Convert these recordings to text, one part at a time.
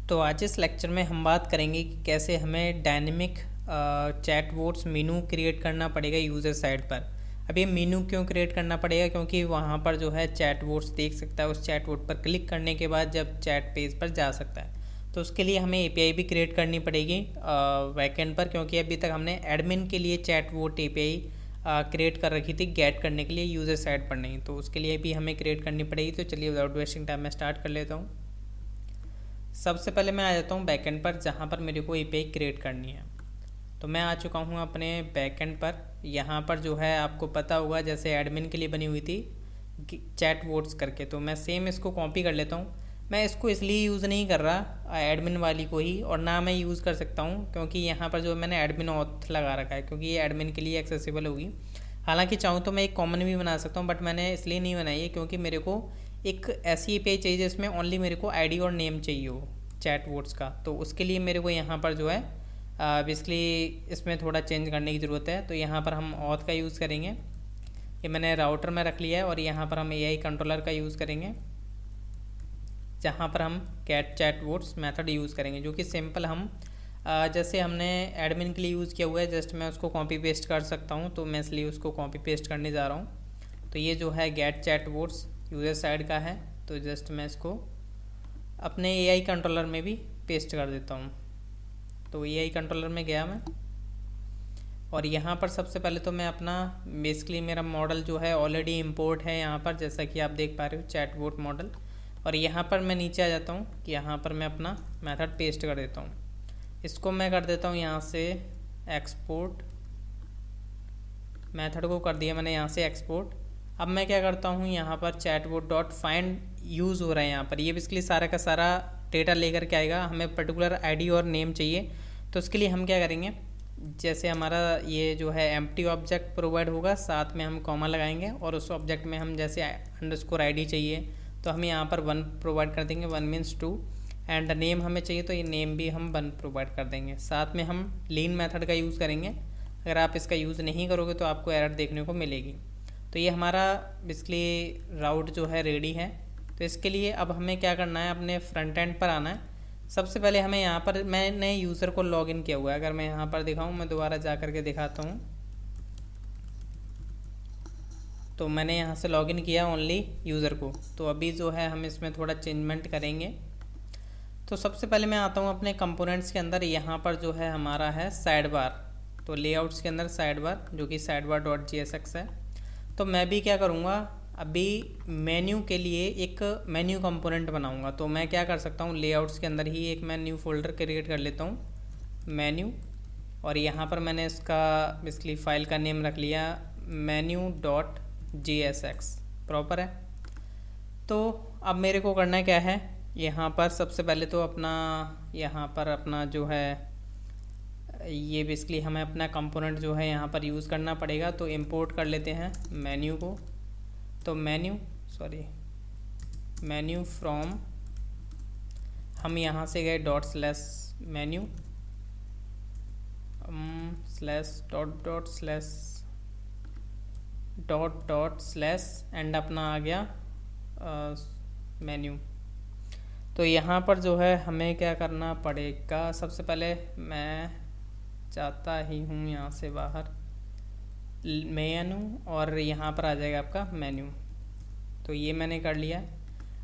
तो आज इस लेक्चर में हम बात करेंगे कि कैसे हमें dynamic chat boats Meenu create करना पड़ेगा यूज़र साइड पर। अब ये मीनू क्यों क्रिएट करना पड़ेगा, क्योंकि वहाँ पर जो है चैट बोट्स देख सकता है, उस चैट बोट पर क्लिक करने के बाद जब चैट पेज पर जा सकता है। तो उसके लिए हमें एपीआई भी क्रिएट करनी पड़ेगी बैकएंड पर, क्योंकि अभी तक हमने एडमिन के लिए चैट बोट एपीआई क्रिएट कर रखी थी गेट करने के लिए, यूज़र साइड पर नहीं। तो उसके लिए भी हमें क्रिएट करनी पड़ेगी। तो चलिए विदाउट वेस्टिंग टाइम मैं स्टार्ट कर लेता हूँ। सबसे पहले मैं आ जाता हूँ बैकएंड पर, जहाँ पर मेरे को एपीआई क्रिएट करनी है। तो मैं आ चुका हूँ अपने बैकएंड पर। यहाँ पर जो है आपको पता होगा जैसे एडमिन के लिए बनी हुई थी चैट बोट्स करके, तो मैं सेम इसको कॉपी कर लेता हूँ। मैं इसको इसलिए यूज़ नहीं कर रहा एडमिन वाली को ही, और ना मैं यूज़ कर सकता हूँ क्योंकि यहाँ पर जो मैंने एडमिन ऑथ लगा रखा है, क्योंकि ये एडमिन के लिए एक्सेसिबल होगी। हालांकि चाहूँ तो मैं एक कॉमन भी बना सकता हूँ, बट मैंने इसलिए नहीं बनाई है क्योंकि मेरे को एक ऐसी एपीआई चाहिए जिसमें ओनली मेरे को आईडी और नेम चाहिए हो चैट बोट्स का। तो उसके लिए मेरे को यहाँ पर जो है बेसिकली इसमें थोड़ा चेंज करने की ज़रूरत है। तो यहाँ पर हम ऑथ का यूज़ करेंगे, ये मैंने राउटर में रख लिया है, और यहाँ पर हम एआई कंट्रोलर का यूज़ करेंगे, जहाँ पर हम get chatbots method use करेंगे, जो कि सिंपल हम जैसे हमने एडमिन के लिए यूज़ किया हुआ है, जस्ट मैं उसको कॉपी पेस्ट कर सकता हूँ। तो मैं इसलिए उसको कॉपी पेस्ट करने जा रहा हूँ। तो ये जो है get chatbots user side का है, तो जस्ट मैं इसको अपने एआई कंट्रोलर में भी पेस्ट कर देता हूँ। तो एआई कंट्रोलर में गया मैं, और यहाँ पर सबसे पहले तो मैं अपना बेसिकली मेरा मॉडल जो है ऑलरेडी इंपोर्ट है यहाँ पर, जैसा कि आप देख पा रहे हो चैट बोट मॉडल। और यहाँ पर मैं नीचे आ जाता हूँ कि यहाँ पर मैं अपना मेथड पेस्ट कर देता हूँ। इसको मैं कर देता हूँ यहाँ से एक्सपोर्ट, मेथड को कर दिया मैंने यहाँ से एक्सपोर्ट। अब मैं क्या करता हूँ, यहाँ पर चैटबॉट डॉट फाइंड यूज़ हो रहा है यहाँ पर, ये बेसिकली सारा का सारा डेटा लेकर के आएगा। हमें पर्टिकुलर आईडी और नेम चाहिए, तो उसके लिए हम क्या करेंगे, जैसे हमारा ये जो है एम्प्टी ऑब्जेक्ट प्रोवाइड होगा, साथ में हम कॉमा लगाएंगे, और उस ऑब्जेक्ट में हम जैसे अंडरस्कोर आईडी चाहिए तो हम यहाँ पर 1 प्रोवाइड कर देंगे, 1 मीन्स 2, एंड नेम हमें चाहिए तो ये नेम भी हम 1 प्रोवाइड कर देंगे। साथ में हम लीन मेथड का यूज़ करेंगे। अगर आप इसका यूज़ नहीं करोगे तो आपको एरर देखने को मिलेगी। तो ये हमारा बेसिकली राउट जो है रेडी है। तो इसके लिए अब हमें क्या करना है, अपने फ्रंट एंड पर आना है। सबसे पहले हमें यहाँ पर मैंने यूज़र को लॉगिन किया हुआ है, अगर मैं यहाँ पर दिखाऊँ, मैं दोबारा जा कर के दिखाता हूँ। तो मैंने यहाँ से लॉगिन किया ओनली यूज़र को। तो अभी जो है हम इसमें थोड़ा चेंजमेंट करेंगे। तो सबसे पहले मैं आता हूँ अपने कंपोनेंट्स के अंदर। यहाँ पर जो है हमारा है साइड बार, तो लेआउट्स के अंदर साइड बार, जो कि साइड बार डॉट JSX है। तो मैं भी क्या करूँगा, अभी मेन्यू के लिए एक मेन्यू कंपोनेंट बनाऊँगा। तो मैं क्या कर सकता हूँ, लेआउट्स के अंदर ही एक मैं न्यू फोल्डर क्रिएट कर लेता हूँ, मेन्यू, और यहाँ पर मैंने इसका बेसिकली फ़ाइल का नेम रख लिया menu.jsx, प्रॉपर है। तो अब मेरे को करना क्या है, यहाँ पर सबसे पहले तो अपना यहाँ पर अपना जो है ये बेसिकली हमें अपना कंपोनेंट जो है यहाँ पर यूज़ करना पड़ेगा। तो इंपोर्ट कर लेते हैं मेन्यू को। तो मेन्यू फ्रॉम, हम यहाँ से गए dot slash menu slash dot slash and अपना आ गया मेन्यू। तो यहाँ पर जो है हमें क्या करना पड़ेगा, सबसे पहले मैं चाहता ही हूँ यहाँ से बाहर मेन्यू, और यहाँ पर आ जाएगा आपका मेन्यू। तो ये मैंने कर लिया।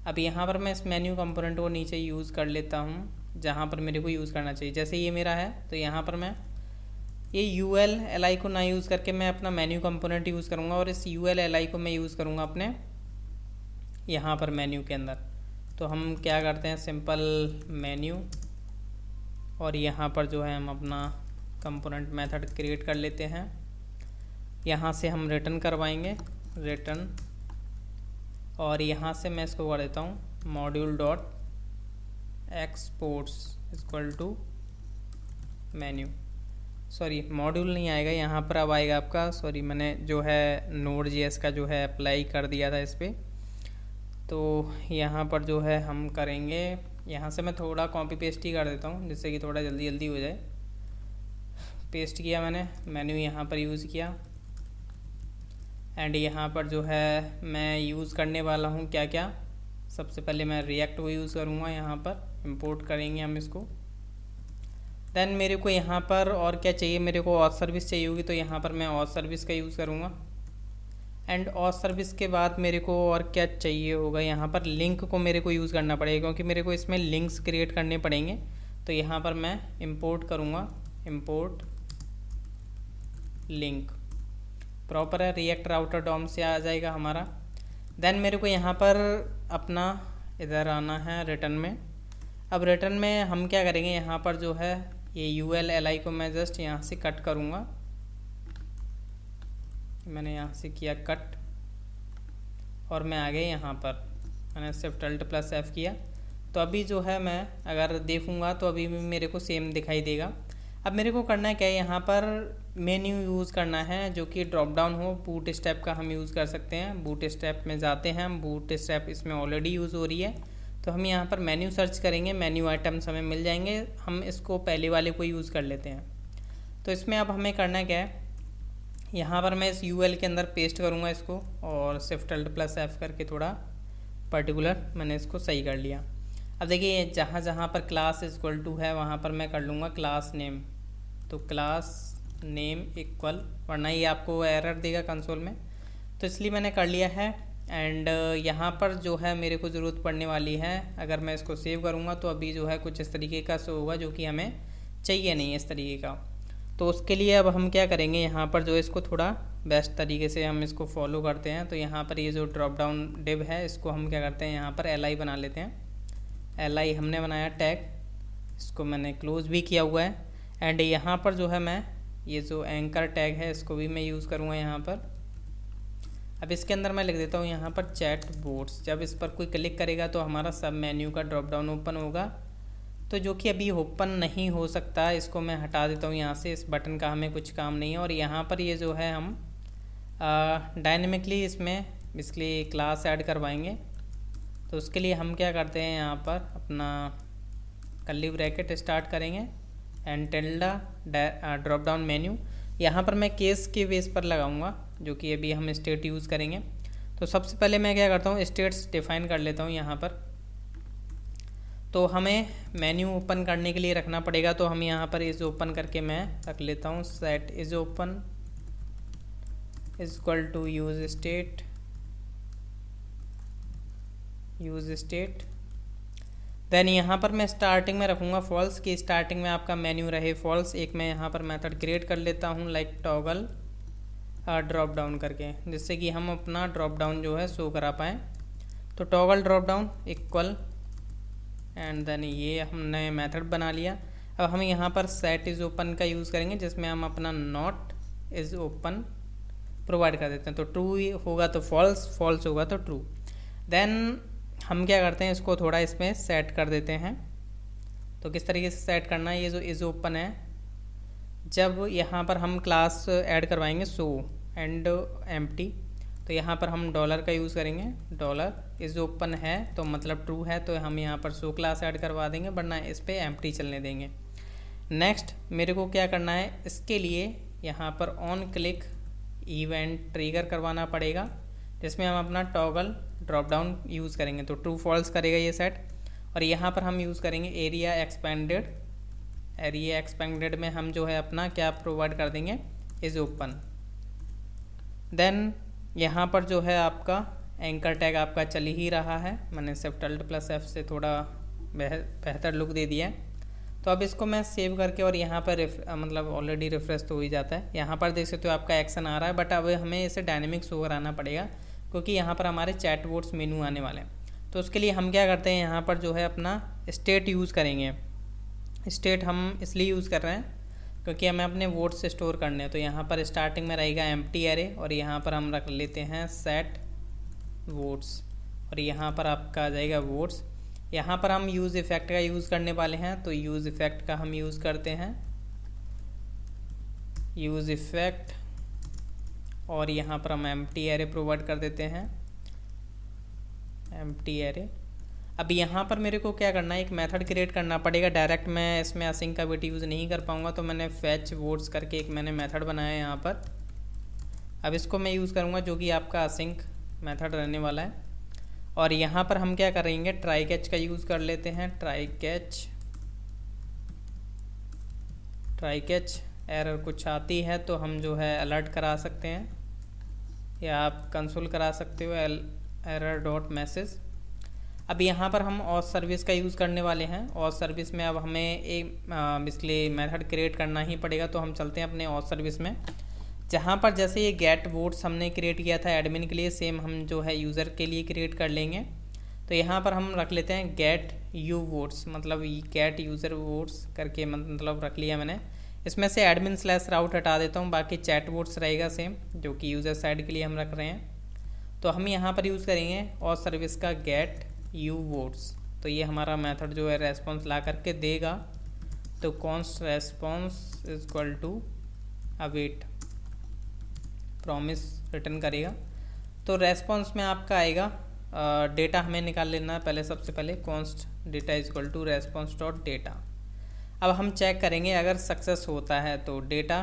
अब यहाँ पर मैं इस मेन्यू कंपोनेंट को नीचे यूज़ कर लेता हूँ जहाँ पर मेरे को यूज़ करना चाहिए। जैसे ये मेरा है, तो यहाँ पर मैं ये ULLI को ना यूज़ करके मैं अपना मेन्यू कंपोनेंट यूज़ करूँगा, और इस ULLI को मैं यूज़ करूँगा अपने यहाँ पर मेन्यू के अंदर। तो हम क्या करते हैं, सिंपल मेन्यू, और यहाँ पर जो है हम अपना कंपोनेंट मेथड क्रिएट कर लेते हैं। यहाँ से हम रिटर्न करवाएंगे, रिटर्न, और यहाँ से मैं इसको कर देता हूँ module dot exports equal to menu. Sorry, module नहीं आएगा यहाँ पर, अब आएगा आपका, सॉरी मैंने जो है Node.js का जो है अप्लाई कर दिया था इस पर। तो यहाँ पर जो है हम करेंगे, यहाँ से मैं थोड़ा कॉपी पेस्ट ही कर देता हूँ जिससे कि थोड़ा जल्दी जल्दी हो जाए। पेस्ट किया मैंने, मेन्यू यहाँ पर यूज़ किया, एंड यहाँ पर जो है मैं यूज़ करने वाला हूँ क्या क्या, सबसे पहले मैं रिएक्ट को यूज़ करूँगा यहाँ पर। इंपोर्ट करेंगे हम इसको। देन मेरे को यहाँ पर और क्या चाहिए, मेरे को ऑथ सर्विस चाहिए होगी, तो यहाँ पर मैं ऑथ सर्विस का यूज़ करूँगा। एंड ऑथ सर्विस के बाद मेरे को और क्या चाहिए होगा, यहाँ पर लिंक को मेरे को यूज़ करना पड़ेगा, क्योंकि मेरे को इसमें लिंक्स क्रिएट करने पड़ेंगे। तो यहाँ पर मैं इंपोर्ट करूँगा, इंपोर्ट लिंक प्रॉपर है, रिएक्ट राउटर डॉम से आ जाएगा हमारा। देन मेरे को यहाँ पर अपना इधर आना है रिटर्न में। अब रिटर्न में हम क्या करेंगे, यहाँ पर जो है ये ULLI को मैं जस्ट यहाँ से कट करूँगा। मैंने यहाँ से किया कट और मैं आ गया यहाँ पर, मैंने शिफ्ट अल्ट प्लस F किया। तो अभी जो है मैं अगर देखूँगा तो अभी भी मेरे को सेम दिखाई देगा। अब मेरे को करना है क्या है, यहाँ पर मेन्यू यूज़ करना है जो कि ड्रॉप डाउन हो। बूट स्टेप का हम यूज़ कर सकते हैं। बूट स्टेप में जाते हैं हम, बूट स्टेप इसमें ऑलरेडी यूज़ हो रही है, तो हम यहाँ पर मेन्यू सर्च करेंगे, मेन्यू आइटम्स हमें मिल जाएंगे। हम इसको पहले वाले को यूज़ कर लेते हैं। तो इसमें अब हमें करना क्या है, यहाँ पर मैं इस UL के अंदर पेस्ट करूँगा इसको, और शिफ्ट अल्ट प्लस F करके थोड़ा पर्टिकुलर मैंने इसको सही कर लिया। अब देखिए जहाँ जहाँ पर क्लास इक्वल टू है वहाँ पर मैं कर लूँगा क्लास नेम। तो क्लास नेम इक्वल, वरना ये आपको एरर देगा कंसोल में, तो इसलिए मैंने कर लिया है। एंड यहाँ पर जो है मेरे को ज़रूरत पड़ने वाली है, अगर मैं इसको सेव करूँगा तो अभी जो है कुछ इस तरीके का शो होगा, जो कि हमें चाहिए नहीं है इस तरीके का। तो उसके लिए अब हम क्या करेंगे, यहाँ पर जो इसको थोड़ा बेस्ट तरीके से हम इसको फॉलो करते हैं। तो यहाँ पर ये जो ड्रॉप डाउन डिव है, इसको हम क्या करते हैं, यहाँ पर LI बना लेते हैं। LI हमने बनाया टैग, इसको मैंने क्लोज भी किया हुआ है। एंड यहाँ पर जो है मैं ये जो एंकर टैग है इसको भी मैं यूज़ करूँगा यहाँ पर। अब इसके अंदर मैं लिख देता हूँ यहाँ पर चैट बोट्स। जब इस पर कोई क्लिक करेगा तो हमारा सब मेन्यू का ड्रॉप डाउन ओपन होगा, तो जो कि अभी ओपन नहीं हो सकता, इसको मैं हटा देता हूँ यहाँ से। इस बटन का हमें कुछ काम नहीं है। और यहाँ पर ये जो है हम डायनेमिकली इसमें बेसिकली क्लास ऐड करवाएंगे। तो उसके लिए हम क्या करते हैं, यहाँ पर अपना कर्ली ब्रैकेट स्टार्ट करेंगे and tilde drop down menu. यहाँ पर मैं केस के बेस पर लगाऊंगा, जो कि अभी हम स्टेट यूज़ करेंगे। तो सबसे पहले मैं क्या करता हूँ, स्टेट्स डिफाइन कर लेता हूँ यहाँ पर। तो हमें मेन्यू ओपन करने के लिए रखना पड़ेगा, तो हम यहाँ पर इज़ ओपन करके मैं रख लेता हूँ set is open is equal to use state. Then यहाँ पर मैं स्टार्टिंग में रखूँगा फॉल्स, की स्टार्टिंग में आपका मेन्यू रहे फॉल्स। एक मैं यहाँ पर मेथड क्रिएट कर लेता हूँ लाइक टॉगल ड्रॉप डाउन करके, जिससे कि हम अपना ड्रॉप डाउन जो है शो करा पाएँ। तो toggle dropdown equal and then ये हमने मेथड बना लिया। अब हम यहाँ पर सेट इज़ ओपन का यूज़ करेंगे, जिसमें हम अपना नॉट इज़ ओपन प्रोवाइड कर देते हैं। तो ट्रू होगा तो फॉल्स, फॉल्स होगा तो ट्रू। देन हम क्या करते हैं, इसको थोड़ा इसमें सेट कर देते हैं। तो किस तरीके से सेट करना है, ये जो इज़ ओपन है, जब यहाँ पर हम क्लास ऐड करवाएंगे शो एंड एम्प्टी, तो यहाँ पर हम डॉलर का यूज़ करेंगे। डॉलर इज़ ओपन है तो मतलब ट्रू है, तो हम यहाँ पर शो क्लास ऐड करवा देंगे, वरना इस पर एम्प्टी चलने देंगे। नेक्स्ट मेरे को क्या करना है, इसके लिए यहाँ पर ऑन क्लिक इवेंट ट्रिगर करवाना पड़ेगा, जिसमें हम अपना टॉगल ड्रॉप डाउन यूज़ करेंगे। तो ट्रू फॉल्स करेगा ये सेट। और यहाँ पर हम यूज़ करेंगे एरिया एक्सपेंडेड। एरिया एक्सपेंडेड में हम जो है अपना क्या प्रोवाइड कर देंगे, इज़ ओपन। देन यहाँ पर जो है आपका एंकर टैग आपका चल ही रहा है, मैंने शिफ्ट अल्ट प्लस F से थोड़ा बेहतर लुक दे दिया है। तो अब इसको मैं सेव करके, और यहाँ पर मतलब ऑलरेडी रिफ्रेश तो हो ही जाता है। यहाँ पर देख सकते हो आपका एक्शन आ रहा है, बट अब हमें इसे डायनेमिक शो कराना पड़ेगा, क्योंकि यहाँ पर हमारे चैट बोट्स मेनू आने वाले हैं। तो उसके लिए हम क्या करते हैं, यहाँ पर जो है अपना स्टेट यूज़ करेंगे। स्टेट हम इसलिए यूज़ कर रहे हैं क्योंकि हमें अपने वोट्स स्टोर करने हैं। तो यहाँ पर स्टार्टिंग में रहेगा एम्प्टी एरे, और यहाँ पर हम रख लेते हैं सेट वोट्स, और यहाँ पर आपका आ जाएगा वोट्स। यहाँ पर हम यूज़ इफ़ेक्ट का यूज़ करने वाले हैं, तो यूज़ इफ़ेक्ट का हम यूज़ करते हैं, यूज़ इफ़ेक्ट, और यहाँ पर हम एम्प्टी एरे प्रोवाइड कर देते हैं, एम्प्टी एरे। अब यहाँ पर मेरे को क्या करना है, एक मेथड क्रिएट करना पड़ेगा। डायरेक्ट मैं इसमें असिंक का वेट यूज़ नहीं कर पाऊँगा, तो मैंने फैच वोट्स करके एक मैंने मेथड बनाया है यहाँ पर। अब इसको मैं यूज़ करूँगा, जो कि आपका असिंक मेथड रहने वाला है। और यहाँ पर हम क्या करेंगे, ट्राई कैच का यूज़ कर लेते हैं। ट्राई कैच एरर कुछ आती है तो हम जो है अलर्ट करा सकते हैं, या आप कंसोल करा सकते हो एरर डॉट मैसेज। अब यहाँ पर हम ऑथ सर्विस का यूज़ करने वाले हैं। ऑथ सर्विस में अब हमें एक बेसिकली मेथड क्रिएट करना ही पड़ेगा। तो हम चलते हैं अपने ऑथ सर्विस में, जहाँ पर जैसे ये गेट वोट्स हमने क्रिएट किया था एडमिन के लिए, सेम हम जो है यूज़र के लिए क्रिएट कर लेंगे। तो यहाँ पर हम रख लेते हैं गेट यू वोट्स, मतलब गेट यूज़र वोट्स करके मतलब रख लिया मैंने। इसमें से एडमिन स्लैश राउट हटा देता हूँ, बाकी चैट वोट्स रहेगा सेम, जो कि यूज़र साइड के लिए हम रख रहे हैं। तो हम यहाँ पर यूज़ करेंगे और सर्विस का गेट यू वोट्स। तो ये हमारा मेथड जो है रेस्पॉन्स ला करके देगा। तो const response is equal to await promise return करेगा। तो रेस्पॉन्स में आपका आएगा डेटा हमें निकाल लेना है पहले, सबसे पहले const data is equal to response dot data. अब हम चेक करेंगे अगर सक्सेस होता है तो डेटा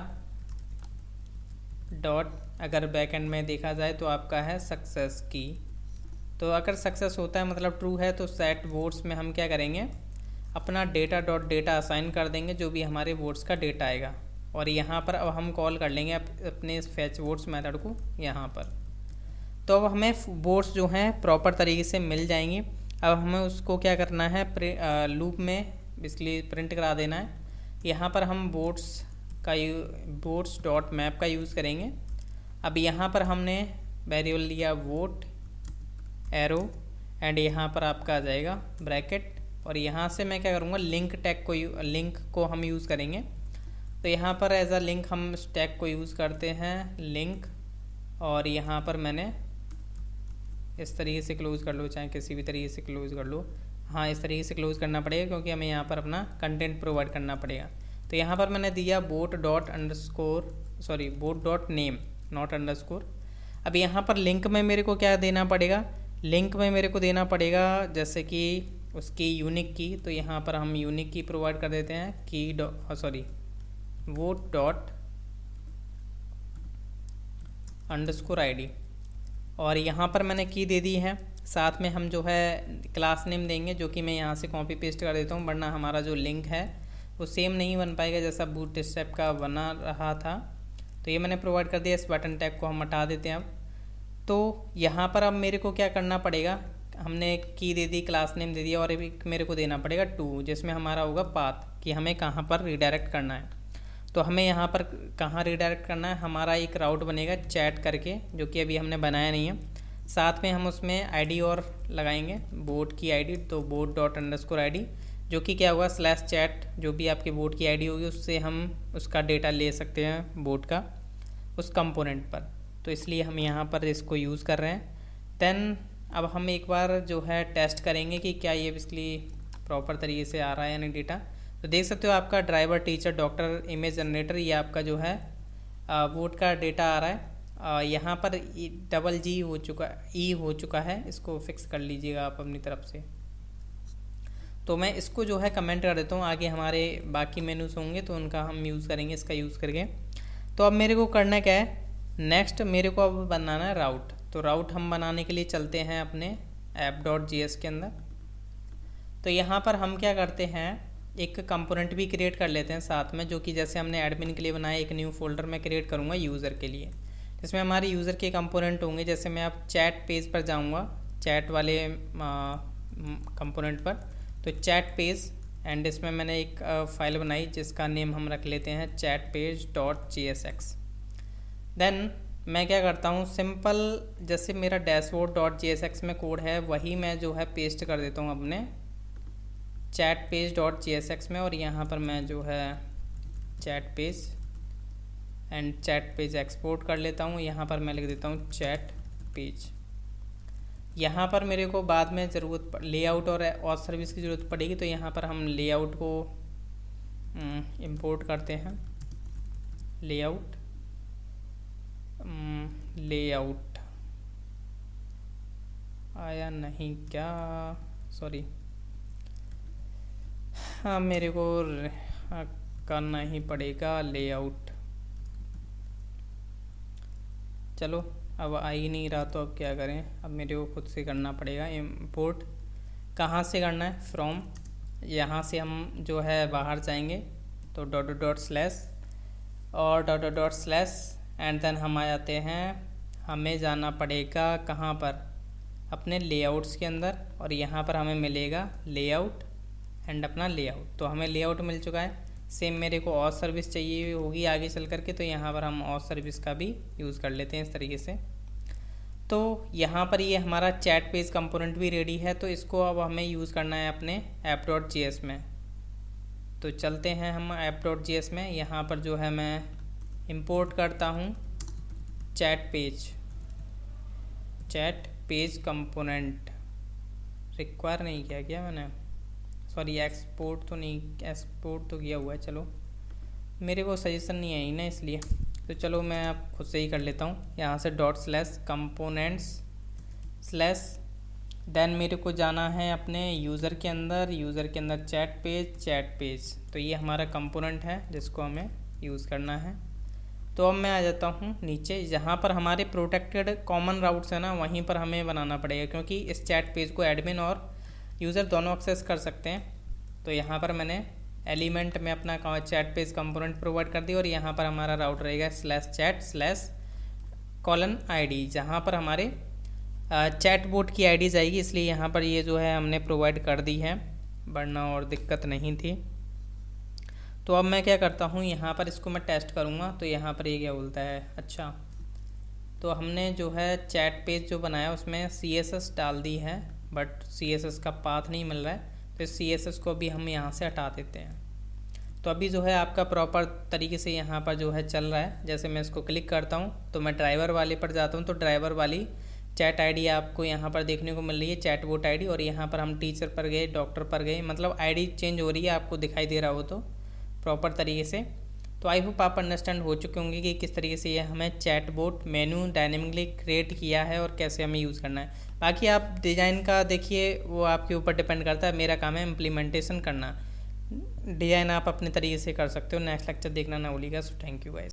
डॉट, अगर बैकएंड में देखा जाए तो आपका है सक्सेस की। तो अगर सक्सेस होता है मतलब ट्रू है, तो सेट वोट्स में हम क्या करेंगे, अपना डेटा डॉट डेटा असाइन कर देंगे जो भी हमारे वोट्स का डेटा आएगा। और यहाँ पर अब हम कॉल कर लेंगे अपने फैच वोट्स मेथड को यहाँ पर। तो अब हमें वोट्स जो हैं प्रॉपर तरीके से मिल जाएंगी। अब हमें उसको क्या करना है, लूप में बेसिकली प्रिंट करा देना है। यहाँ पर हम वोट्स डॉट मैप का यूज़ करेंगे। अब यहाँ पर हमने वेरिएबल लिया वोट एरो, एंड यहाँ पर आपका आ जाएगा ब्रैकेट, और यहाँ से मैं क्या करूँगा, लिंक टैग को लिंक को हम यूज़ करेंगे। तो यहाँ पर एज अ लिंक हम टैग को यूज़ करते हैं लिंक, और यहाँ पर मैंने इस तरीके से क्लोज़ कर लो, चाहे किसी भी तरीके से क्लोज़ कर लो। हाँ, इस तरीके से क्लोज़ करना पड़ेगा क्योंकि हमें यहाँ पर अपना कंटेंट प्रोवाइड करना पड़ेगा। तो यहाँ पर मैंने दिया boat dot name not underscore. अब यहाँ पर लिंक में मेरे को क्या देना पड़ेगा, लिंक में मेरे को देना पड़ेगा जैसे कि उसकी यूनिक की। तो यहाँ पर हम यूनिक की प्रोवाइड कर देते हैं की वोट डॉट अंडरस्कोर ID, और यहाँ पर मैंने की दे दी है। साथ में हम जो है क्लास नेम देंगे, जो कि मैं यहाँ से कॉपी पेस्ट कर देता हूँ, वरना हमारा जो लिंक है वो सेम नहीं बन पाएगा जैसा बूटस्ट्रैप का बना रहा था। तो ये मैंने प्रोवाइड कर दिया। इस बटन टैग को हम हटा देते हैं अब। तो यहाँ पर अब मेरे को क्या करना पड़ेगा, हमने की दे दी, क्लास नेम दे दिया, और एक मेरे को देना पड़ेगा टू, जिसमें हमारा होगा पाथ कि हमें कहाँ पर रिडायरेक्ट करना है। तो हमें यहाँ पर कहाँ रिडायरेक्ट करना है, हमारा एक राउट बनेगा चैट करके, जो कि अभी हमने बनाया नहीं है। साथ में हम उसमें ID और लगाएंगे, बोट की ID। तो बोट डॉट अंडरस्कोर ID, जो कि क्या होगा स्लैश चैट, जो भी आपके बोट की ID होगी उससे हम उसका डेटा ले सकते हैं बोट का उस कंपोनेंट पर। तो इसलिए हम यहाँ पर इसको यूज़ कर रहे हैं। देन अब हम एक बार जो है टेस्ट करेंगे कि क्या ये बेसिकली प्रॉपर तरीके से आ रहा है यानी डेटा। तो देख सकते हो आपका driver, teacher, doctor, image generator, ये आपका जो है वोट का डेटा आ रहा है। यहाँ पर E हो चुका है, इसको फिक्स कर लीजिएगा आप अपनी तरफ से। तो मैं इसको जो है कमेंट कर देता हूँ, आगे हमारे बाकी मेनूज होंगे तो उनका हम यूज़ करेंगे इसका यूज़ करके। तो अब मेरे को करना क्या है, नेक्स्ट मेरे को अब बनाना है राउट। तो राउट हम बनाने के लिए चलते हैं अपने app.js के अंदर। तो यहाँ पर हम क्या करते हैं, एक कंपोनेंट भी क्रिएट कर लेते हैं साथ में, जो कि जैसे हमने एडमिन के लिए बनाया, एक न्यू फोल्डर में क्रिएट करूँगा यूज़र के लिए, जिसमें हमारे यूज़र के कंपोनेंट होंगे। जैसे मैं अब चैट पेज पर जाऊँगा, चैट वाले कंपोनेंट पर, तो चैट पेज, एंड इसमें मैंने एक फ़ाइल बनाई जिसका नेम हम रख लेते हैं chatpage.jsx। देन मैं क्या करता हूँ, सिंपल जैसे मेरा dashboard.jsx में कोड है वही मैं जो है पेस्ट कर देता हूँ अपने chatpage.jsx में, और यहाँ पर मैं जो है चैट पेज एक्सपोर्ट कर लेता हूँ। यहाँ पर मैं लिख देता हूँ चैट पेज। यहाँ पर मेरे को बाद में ज़रूरत लेआउट और सर्विस की ज़रूरत पड़ेगी, तो यहाँ पर हम लेआउट को इंपोर्ट करते हैं। लेआउट आया नहीं क्या, सॉरी, हाँ मेरे को करना ही पड़ेगा लेआउट। चलो अब आ ही नहीं रहा, तो अब क्या करें, अब मेरे को खुद से करना पड़ेगा। इंपोर्ट कहाँ से करना है, फ्रॉम, यहाँ से हम जो है बाहर जाएंगे तो डॉट डॉट डॉट स्लैश और dot dot dot slash and then हम आ जाते हैं, हमें जाना पड़ेगा कहाँ पर, अपने लेआउट्स के अंदर, और यहाँ पर हमें मिलेगा लेआउट एंड अपना लेआउट। तो हमें लेआउट मिल चुका है। सेम मेरे को और सर्विस चाहिए होगी आगे चल करके, तो यहाँ पर हम और सर्विस का भी यूज़ कर लेते हैं इस तरीके से। तो यहाँ पर ये हमारा चैट पेज कंपोनेंट भी रेडी है, तो इसको अब हमें यूज़ करना है अपने app.js में। तो चलते हैं हम app.js में। यहाँ पर जो है मैं इंपोर्ट करता हूँ चैट पेज कंपोनेंट, रिक्वायर नहीं किया क्या मैंने, सॉरी एक्सपोर्ट तो किया हुआ है, चलो मेरे को सजेशन नहीं आई ना इसलिए, तो चलो मैं अब खुद से ही कर लेता हूँ। यहाँ से dot slash components slash then मेरे को जाना है अपने यूज़र के अंदर चैट पेज। तो ये हमारा कंपोनेंट है जिसको हमें यूज़ करना है। तो अब मैं आ जाता हूँ नीचे, जहाँ पर हमारे प्रोटेक्टेड कॉमन राउट्स है ना, वहीं पर हमें बनाना पड़ेगा, क्योंकि इस चैट पेज को एडमिन और यूज़र दोनों एक्सेस कर सकते हैं। तो यहाँ पर मैंने एलिमेंट में अपना चैट पेज कंपोनेंट प्रोवाइड कर दिया, और यहाँ पर हमारा राउट रहेगा /chat/ID, जहाँ पर हमारे चैट बोट की आईडी जाएगी। इसलिए यहाँ पर ये जो है हमने प्रोवाइड कर दी है, वरना और दिक्कत नहीं थी। तो अब मैं क्या करता हूँ, यहाँ पर इसको मैं टेस्ट करूँगा। तो यहाँ पर ये क्या बोलता है, अच्छा तो हमने जो है चैट पेज जो बनाया उसमें CSS डाल दी है, बट CSS का पाथ नहीं मिल रहा है, तो इस CSS को भी हम यहाँ से हटा देते हैं। तो अभी जो है आपका प्रॉपर तरीके से यहाँ पर जो है चल रहा है। जैसे मैं इसको क्लिक करता हूँ तो मैं ड्राइवर वाले पर जाता हूँ, तो ड्राइवर वाली चैट आईडी आपको यहाँ पर देखने को मिल रही है, चैट बोट आईडी। और यहाँ पर हम टीचर पर गए, डॉक्टर पर गए, मतलब आईडी चेंज हो रही है, आपको दिखाई दे रहा हो तो प्रॉपर तरीके से। तो आई होप आप अंडरस्टैंड हो चुके होंगे कि किस तरीके से ये हमें चैट बोट मेनू डायनेमिकली क्रिएट किया है और कैसे हमें यूज़ करना है। बाकी आप डिज़ाइन का देखिए, वो आपके ऊपर डिपेंड करता है। मेरा काम है इम्प्लीमेंटेशन करना, डिज़ाइन आप अपने तरीके से कर सकते हो। नेक्स्ट लेक्चर देखना ना भूलिएगा। So thank you guys.